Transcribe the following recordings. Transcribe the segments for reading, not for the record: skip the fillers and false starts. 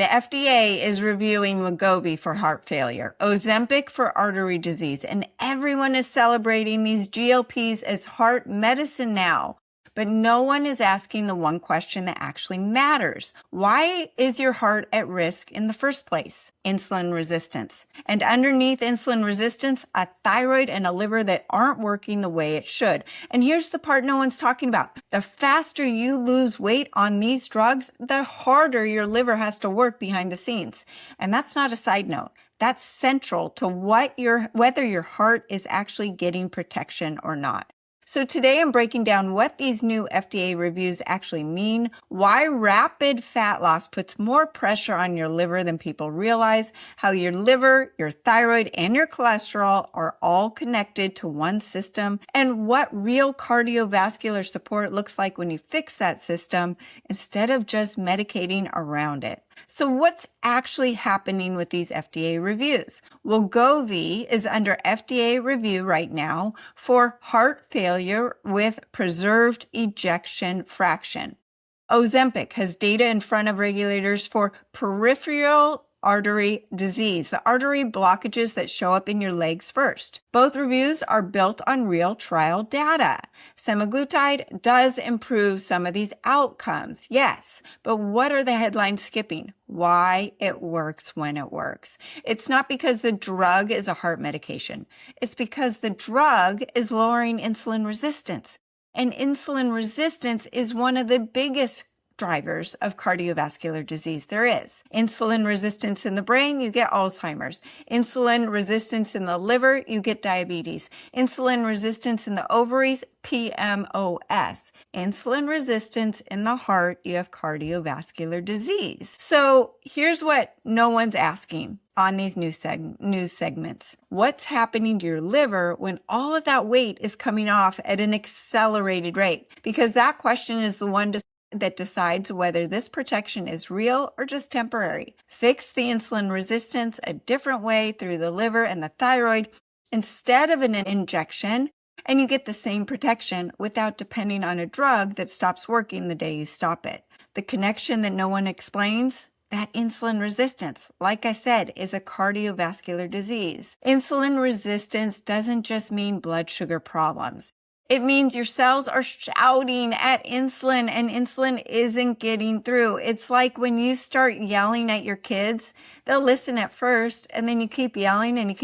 The FDA is reviewing Wegovy for heart failure, Ozempic for artery disease, and everyone is celebrating these GLPs as heart medicine now. But no one is asking the one question that actually matters. Why is your heart at risk in the first place? Insulin resistance. And underneath insulin resistance, a thyroid and a liver that aren't working the way it should. And here's the part no one's talking about. The faster you lose weight on these drugs, the harder your liver has to work behind the scenes. And that's not a side note. That's central to whether your heart is actually getting protection or not. So today I'm breaking down what these new FDA reviews actually mean, why rapid fat loss puts more pressure on your liver than people realize, how your liver, your thyroid, and your cholesterol are all connected to one system, and what real cardiovascular support looks like when you fix that system instead of just medicating around it. So what's actually happening with these FDA reviews? Wegovy is under FDA review right now for heart failure with preserved ejection fraction. Ozempic has data in front of regulators for peripheral artery disease, the artery blockages that show up in your legs first. Both reviews are built on real trial data. Semaglutide does improve some of these outcomes, yes, but what are the headlines skipping? Why it works when it works. It's not because the drug is a heart medication. It's because the drug is lowering insulin resistance. And insulin resistance is one of the biggest drivers of cardiovascular disease there is. Insulin resistance in the brain, you get Alzheimer's. Insulin resistance in the liver, you get diabetes. Insulin resistance in the ovaries, PMOS. Insulin resistance in the heart, you have cardiovascular disease. So here's what no one's asking on these news segments. What's happening to your liver when all of that weight is coming off at an accelerated rate? Because that question is the one that decides whether this protection is real or just temporary. Fix the insulin resistance a different way through the liver and the thyroid instead of an injection, and you get the same protection without depending on a drug that stops working the day you stop it. The connection that no one explains? That insulin resistance, like I said, is a cardiovascular disease. Insulin resistance doesn't just mean blood sugar problems. It means your cells are shouting at insulin and insulin isn't getting through. It's like when you start yelling at your kids, they'll listen at first and then you keep yelling and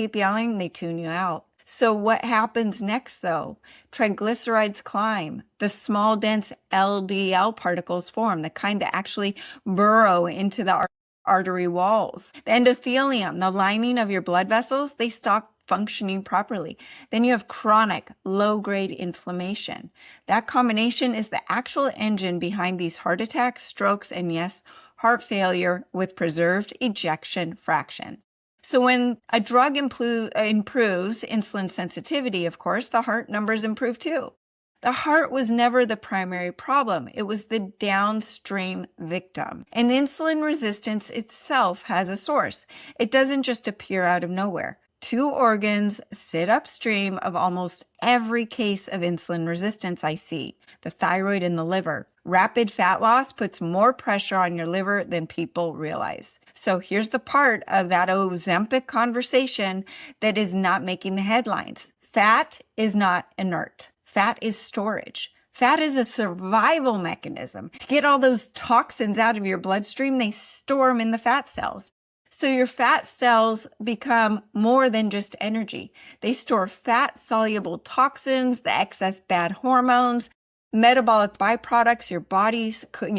they tune you out. So what happens next though? Triglycerides climb. The small dense LDL particles form, the kind that actually burrow into the artery walls. The endothelium, the lining of your blood vessels, they stop functioning properly. Then you have chronic low-grade inflammation. That combination is the actual engine behind these heart attacks, strokes, and yes, heart failure with preserved ejection fraction. So when a drug improves insulin sensitivity, of course, the heart numbers improve too. The heart was never the primary problem. It was the downstream victim. And insulin resistance itself has a source. It doesn't just appear out of nowhere. Two organs sit upstream of almost every case of insulin resistance I see, the thyroid and the liver. Rapid fat loss puts more pressure on your liver than people realize. So here's the part of that Ozempic conversation that is not making the headlines. Fat is not inert. Fat is storage. Fat is a survival mechanism. To get all those toxins out of your bloodstream, they store them in the fat cells. So your fat cells become more than just energy. They store fat-soluble toxins, the excess bad hormones, metabolic byproducts your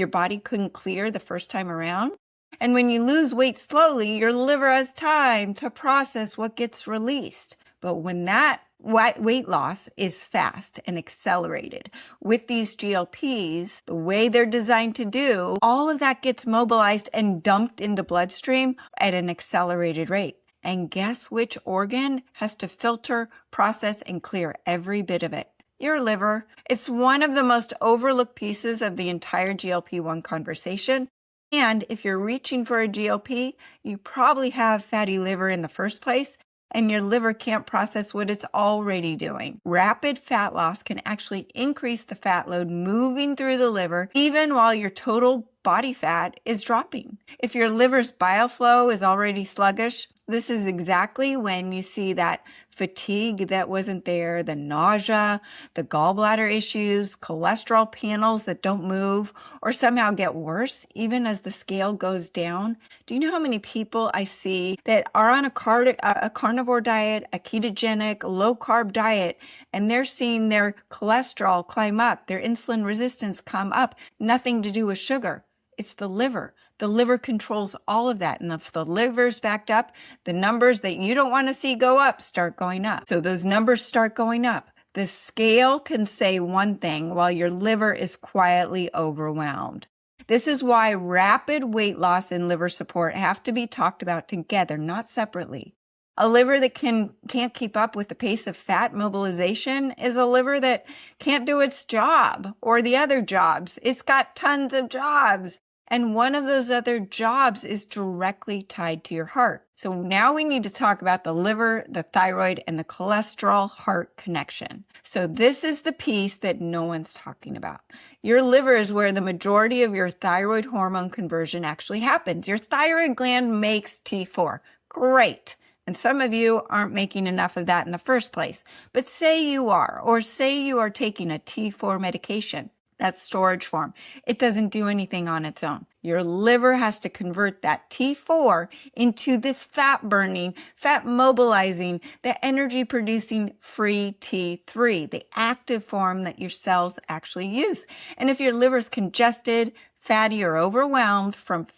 body couldn't clear the first time around. And when you lose weight slowly, your liver has time to process what gets released. But when that weight loss is fast and accelerated with these GLPs, the way they're designed to do, all of that gets mobilized and dumped in the bloodstream at an accelerated rate. And guess which organ has to filter, process, and clear every bit of it? Your liver. It's one of the most overlooked pieces of the entire GLP-1 conversation. And if you're reaching for a GLP, you probably have fatty liver in the first place, and your liver can't process what it's already doing. Rapid fat loss can actually increase the fat load moving through the liver, even while your total body fat is dropping. If your liver's bile flow is already sluggish, this is exactly when you see that fatigue that wasn't there, the nausea, the gallbladder issues, cholesterol panels that don't move or somehow get worse even as the scale goes down. Do you know how many people I see that are on a carnivore diet, a ketogenic, low-carb diet, and they're seeing their cholesterol climb up, their insulin resistance come up, nothing to do with sugar. It's the liver. The liver controls all of that. And if the liver's backed up, the numbers that you don't want to see go up start going up. So those numbers start going up. The scale can say one thing while your liver is quietly overwhelmed. This is why rapid weight loss and liver support have to be talked about together, not separately. A liver that can't keep up with the pace of fat mobilization is a liver that can't do its job or the other jobs. It's got tons of jobs. And one of those other jobs is directly tied to your heart. So now we need to talk about the liver, the thyroid, and the cholesterol-heart connection. So this is the piece that no one's talking about. Your liver is where the majority of your thyroid hormone conversion actually happens. Your thyroid gland makes T4. Great. And some of you aren't making enough of that in the first place. But say you are, or say you are taking a T4 medication. That's storage form. It doesn't do anything on its own. Your liver has to convert that T4 into the fat-burning, fat-mobilizing, the energy-producing free T3, the active form that your cells actually use. And if your liver's congested, fatty, or overwhelmed from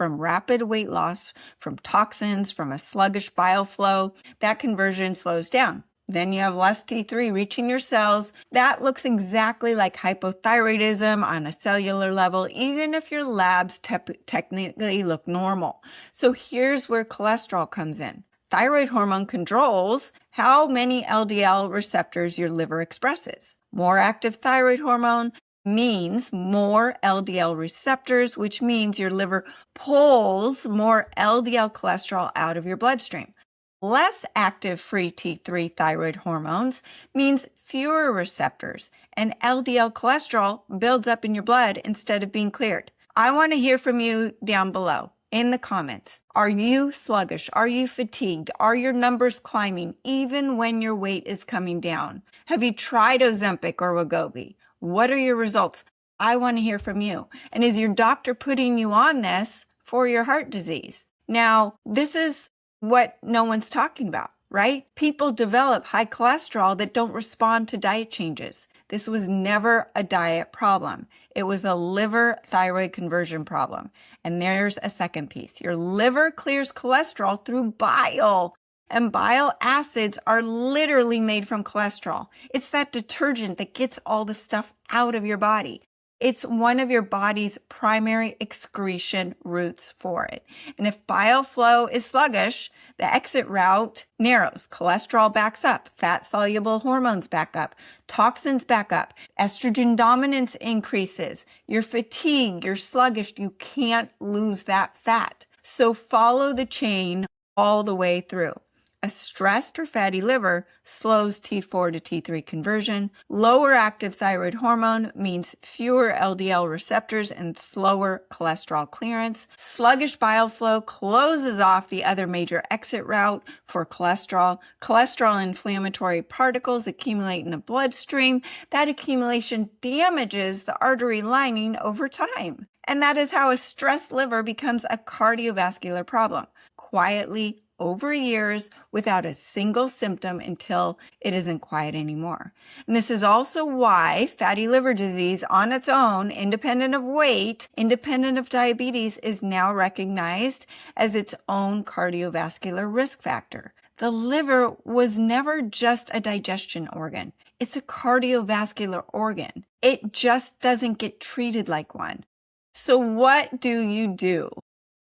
rapid weight loss, from toxins, from a sluggish bile flow, that conversion slows down. Then you have less T3 reaching your cells. That looks exactly like hypothyroidism on a cellular level, even if your labs technically look normal. So here's where cholesterol comes in. Thyroid hormone controls how many LDL receptors your liver expresses. More active thyroid hormone means more LDL receptors, which means your liver pulls more LDL cholesterol out of your bloodstream. Less active free T3 thyroid hormones means fewer receptors, and LDL cholesterol builds up in your blood instead of being cleared. I want to hear from you down below in the comments. Are you sluggish? Are you fatigued? Are your numbers climbing even when your weight is coming down? Have you tried Ozempic or Wegovy? What are your results? I want to hear from you. And is your doctor putting you on this for your heart disease? Now, this is what no one's talking about, right? People develop high cholesterol that don't respond to diet changes. This was never a diet problem. It was a liver thyroid conversion problem. And there's a second piece. Your liver clears cholesterol through bile. And bile acids are literally made from cholesterol. It's that detergent that gets all the stuff out of your body. It's one of your body's primary excretion routes for it. And if bile flow is sluggish, the exit route narrows. Cholesterol backs up. Fat-soluble hormones back up. Toxins back up. Estrogen dominance increases. You're fatigued. You're sluggish. You can't lose that fat. So follow the chain all the way through. A stressed or fatty liver slows T4 to T3 conversion. Lower active thyroid hormone means fewer LDL receptors and slower cholesterol clearance. Sluggish bile flow closes off the other major exit route for cholesterol. Cholesterol inflammatory particles accumulate in the bloodstream. That accumulation damages the artery lining over time. And that is how a stressed liver becomes a cardiovascular problem. Quietly, over years without a single symptom until it isn't quiet anymore. And this is also why fatty liver disease on its own, independent of weight, independent of diabetes, is now recognized as its own cardiovascular risk factor. The liver was never just a digestion organ. It's a cardiovascular organ. It just doesn't get treated like one. So what do you do?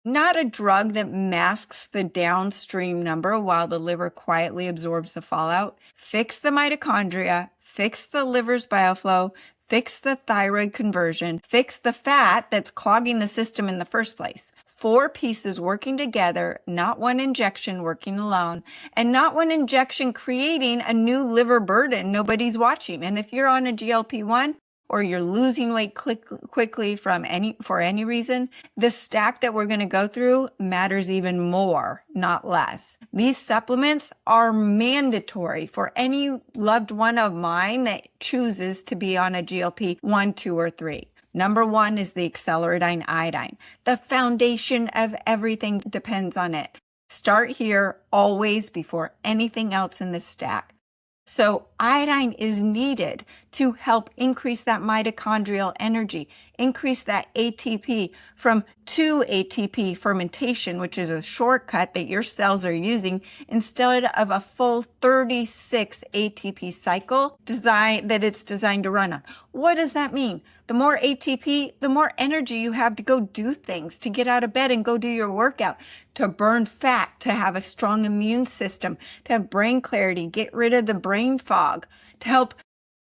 Not a drug that masks the downstream number while the liver quietly absorbs the fallout. Fix the mitochondria, fix the liver's bile flow, fix the thyroid conversion, fix the fat that's clogging the system in the first place. 4 pieces working together, not one injection working alone, and not one injection creating a new liver burden nobody's watching. And if you're on a GLP-1, or you're losing weight quickly for any reason, the stack that we're going to go through matters even more, not less. These supplements are mandatory for any loved one of mine that chooses to be on a GLP 1, 2, or 3. Number 1 is the Accelerate Iodine. The foundation of everything depends on it. Start here always before anything else in the stack. So iodine is needed to help increase that mitochondrial energy, increase that ATP from 2 ATP fermentation, which is a shortcut that your cells are using, instead of a full 36 ATP cycle that it's designed to run on. What does that mean? The more ATP, the more energy you have to go do things, to get out of bed and go do your workout, to burn fat, to have a strong immune system, to have brain clarity, get rid of the brain fog, to help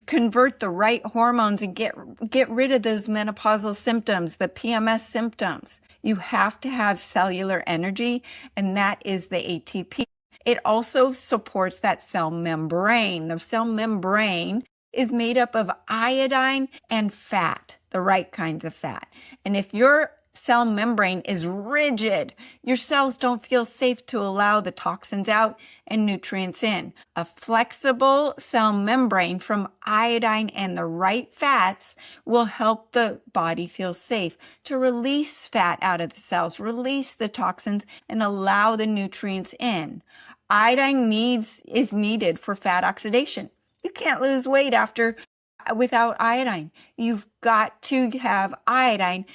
convert the right hormones and get rid of those menopausal symptoms, the PMS symptoms. You have to have cellular energy, and that is the ATP. It also supports that cell membrane. The cell membrane is made up of iodine and fat, the right kinds of fat. And if your cell membrane is rigid, your cells don't feel safe to allow the toxins out and nutrients in. A flexible cell membrane from iodine and the right fats will help the body feel safe to release fat out of the cells, release the toxins, and allow the nutrients in. Iodine is needed for fat oxidation. You can't lose weight without iodine. You've got to have iodine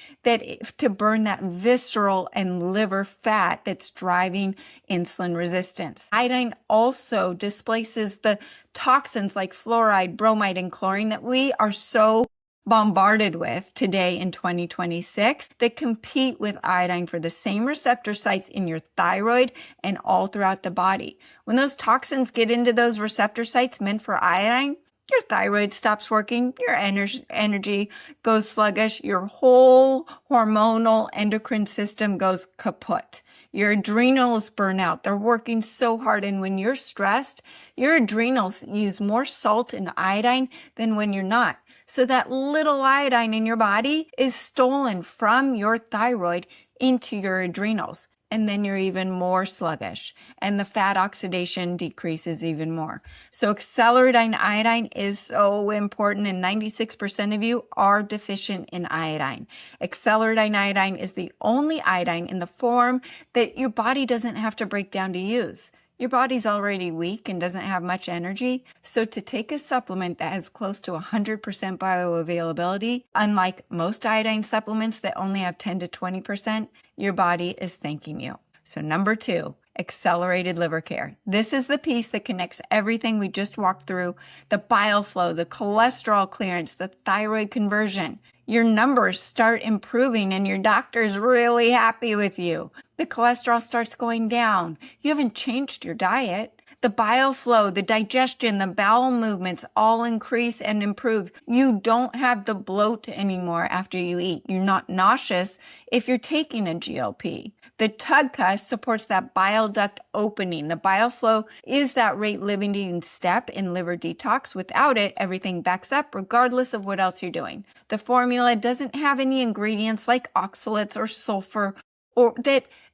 to burn that visceral and liver fat that's driving insulin resistance. Iodine also displaces the toxins like fluoride, bromide, and chlorine that we are so bombarded with today in 2026 that compete with iodine for the same receptor sites in your thyroid and all throughout the body. When those toxins get into those receptor sites meant for iodine, your thyroid stops working, your energy goes sluggish, your whole hormonal endocrine system goes kaput. Your adrenals burn out. They're working so hard. And when you're stressed, your adrenals use more salt and iodine than when you're not. So that little iodine in your body is stolen from your thyroid into your adrenals. And then you're even more sluggish. And the fat oxidation decreases even more. So Accelerate Iodine is so important, and 96% of you are deficient in iodine. Accelerate Iodine is the only iodine in the form that your body doesn't have to break down to use. Your body's already weak and doesn't have much energy. So to take a supplement that has close to 100% bioavailability, unlike most iodine supplements that only have 10 to 20%, your body is thanking you. So number 2, accelerated liver care. This is the piece that connects everything we just walked through: the bile flow, the cholesterol clearance, the thyroid conversion. Your numbers start improving and your doctor's really happy with you. The cholesterol starts going down. You haven't changed your diet. The bile flow, the digestion, the bowel movements all increase and improve. You don't have the bloat anymore after you eat. You're not nauseous if you're taking a GLP. The TUDCA supports that bile duct opening. The bile flow is that rate-limiting step in liver detox. Without it, everything backs up regardless of what else you're doing. The formula doesn't have any ingredients like oxalates or sulfur or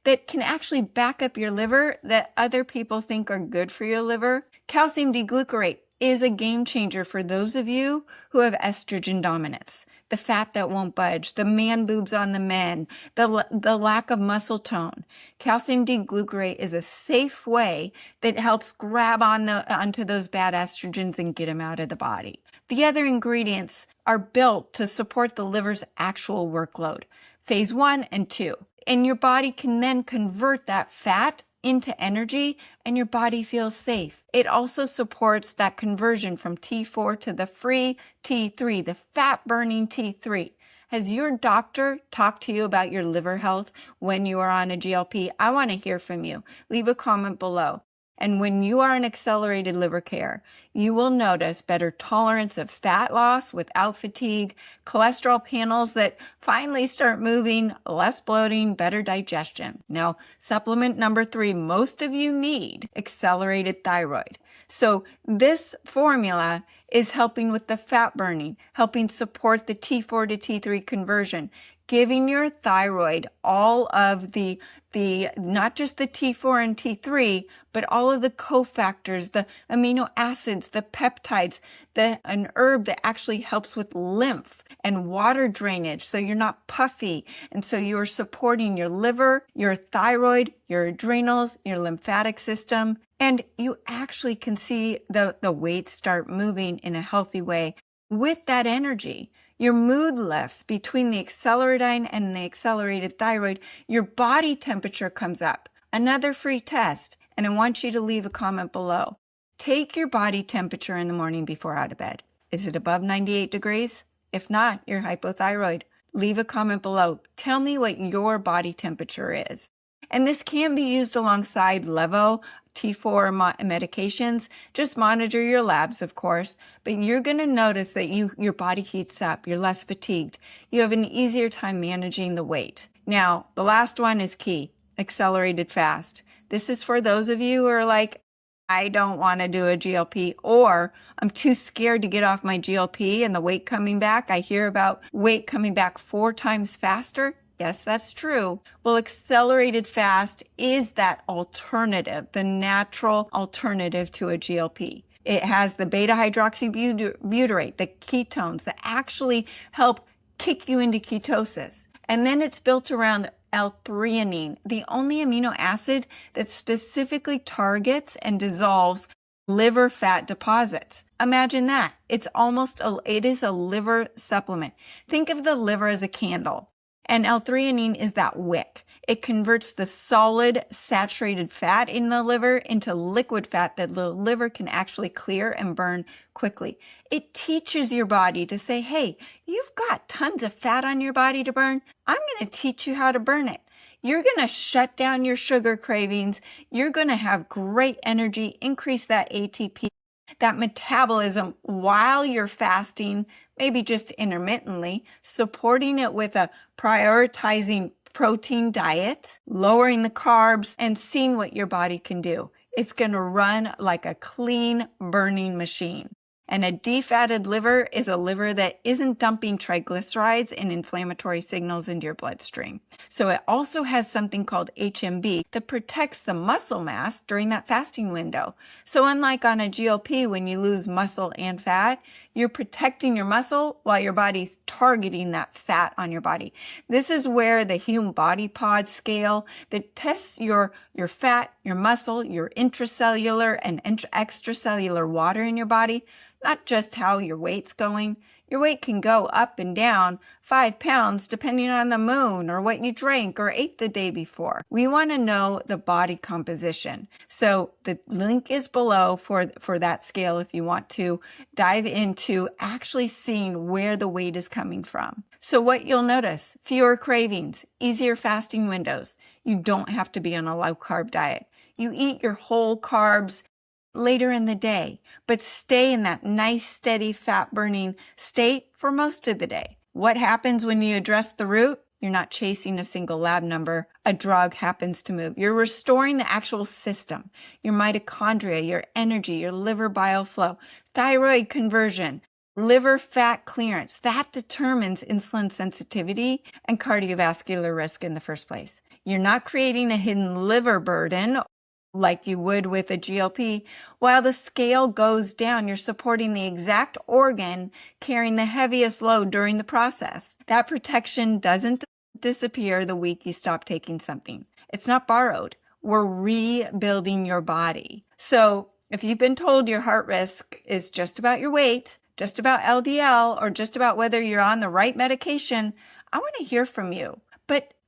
that can actually back up your liver that other people think are good for your liver. Calcium D-glucarate is a game changer for those of you who have estrogen dominance. The fat that won't budge, the man boobs on the men, the lack of muscle tone. Calcium D-glucarate is a safe way that helps grab onto those bad estrogens and get them out of the body. The other ingredients are built to support the liver's actual workload, phase 1 and 2. And your body can then convert that fat into energy and your body feels safe. It also supports that conversion from T4 to the free T3, the fat-burning T3. Has your doctor talked to you about your liver health when you are on a GLP? I want to hear from you. Leave a comment below. And when you are in accelerated liver care, you will notice better tolerance of fat loss without fatigue, cholesterol panels that finally start moving, less bloating, better digestion. Now, supplement number 3, most of you need accelerated thyroid. So this formula is helping with the fat burning, helping support the T4 to T3 conversion, giving your thyroid all of the not just the T4 and T3, but all of the cofactors, the amino acids, the peptides, an herb that actually helps with lymph and water drainage, so you're not puffy. And so you are supporting your liver, your thyroid, your adrenals, your lymphatic system, and you actually can see the weight start moving in a healthy way with that energy. Your mood lifts between the acceleratine and the accelerated thyroid. Your body temperature comes up. Another free test, and I want you to leave a comment below. Take your body temperature in the morning before out of bed. Is it above 98 degrees? If not, you're hypothyroid. Leave a comment below. Tell me what your body temperature is. And this can be used alongside Levo, T4 medications. Just monitor your labs, of course, but you're going to notice that your body heats up. You're less fatigued. You have an easier time managing the weight. Now, the last one is key, accelerated fast. This is for those of you who are like, I don't want to do a GLP, or I'm too scared to get off my GLP and the weight coming back. I hear about weight coming back 4 times faster. Yes, that's true. Well, accelerated fast is that alternative, the natural alternative to a GLP. It has the beta hydroxybutyrate, the ketones that actually help kick you into ketosis. And then it's built around L-threonine, the only amino acid that specifically targets and dissolves liver fat deposits. Imagine that. It is a liver supplement. Think of the liver as a candle. And L-threonine is that wick. It converts the solid saturated fat in the liver into liquid fat that the liver can actually clear and burn quickly. It teaches your body to say, hey, you've got tons of fat on your body to burn. I'm going to teach you how to burn it. You're going to shut down your sugar cravings. You're going to have great energy, increase that ATP, that metabolism while you're fasting, maybe just intermittently, supporting it with a prioritizing protein diet, lowering the carbs, and seeing what your body can do. It's going to run like a clean burning machine. And a defatted liver is a liver that isn't dumping triglycerides and inflammatory signals into your bloodstream. So it also has something called HMB that protects the muscle mass during that fasting window. So unlike on a GLP, when you lose muscle and fat, you're protecting your muscle while your body's targeting that fat on your body. This is where the Hume Body Pod scale that tests your fat, your muscle, your intracellular and extracellular water in your body, not just how your weight's going. Your weight can go up and down 5 pounds depending on the moon or what you drank or ate the day before. We want to know the body composition. So the link is below for that scale if you want to dive into actually seeing where the weight is coming from. So what you'll notice, fewer cravings, easier fasting windows. You don't have to be on a low carb diet. You eat your whole carbs later in the day, but stay in that nice, steady fat burning state for most of the day. What happens when you address the root? You're not chasing a single lab number. A drug happens to move. You're restoring the actual system, your mitochondria, your energy, your liver bile flow, thyroid conversion, liver fat clearance. That determines insulin sensitivity and cardiovascular risk in the first place. You're not creating a hidden liver burden like you would with a GLP. While the scale goes down, you're supporting the exact organ carrying the heaviest load during the process. That protection doesn't disappear the week you stop taking something. It's not borrowed. We're rebuilding your body. So if you've been told your heart risk is just about your weight, just about LDL, or just about whether you're on the right medication, I want to hear from you.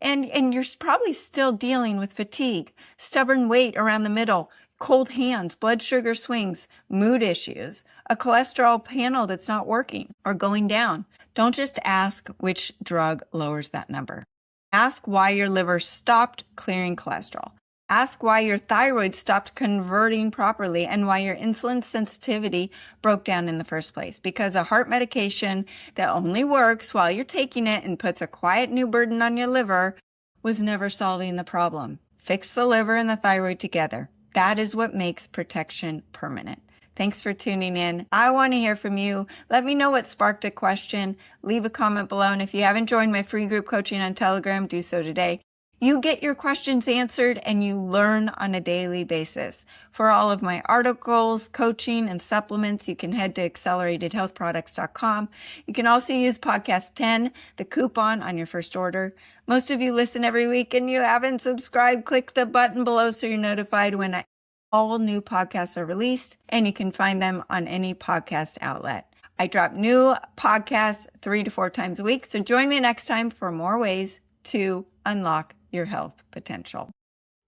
And you're probably still dealing with fatigue, stubborn weight around the middle, cold hands, blood sugar swings, mood issues, a cholesterol panel that's not working or going down. Don't just ask which drug lowers that number. Ask why your liver stopped clearing cholesterol. Ask why your thyroid stopped converting properly and why your insulin sensitivity broke down in the first place. Because a heart medication that only works while you're taking it and puts a quiet new burden on your liver was never solving the problem. Fix the liver and the thyroid together. That is what makes protection permanent. Thanks for tuning in. I want to hear from you. Let me know what sparked a question. Leave a comment below. And if you haven't joined my free group coaching on Telegram, do so today. You get your questions answered and you learn on a daily basis. For all of my articles, coaching, and supplements, you can head to acceleratedhealthproducts.com. You can also use podcast 10, the coupon, on your first order. Most of you listen every week and you haven't subscribed. Click the button below so you're notified when all new podcasts are released, and you can find them on any podcast outlet. I drop new podcasts 3 to 4 times a week, so join me next time for more ways to unlock your health potential.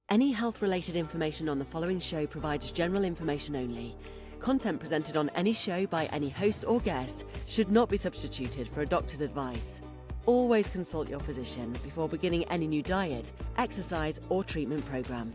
Any health-related information on the following show provides general information only. Content presented on any show by any host or guest should not be substituted for a doctor's advice. Always consult your physician before beginning any new diet, exercise, or treatment program.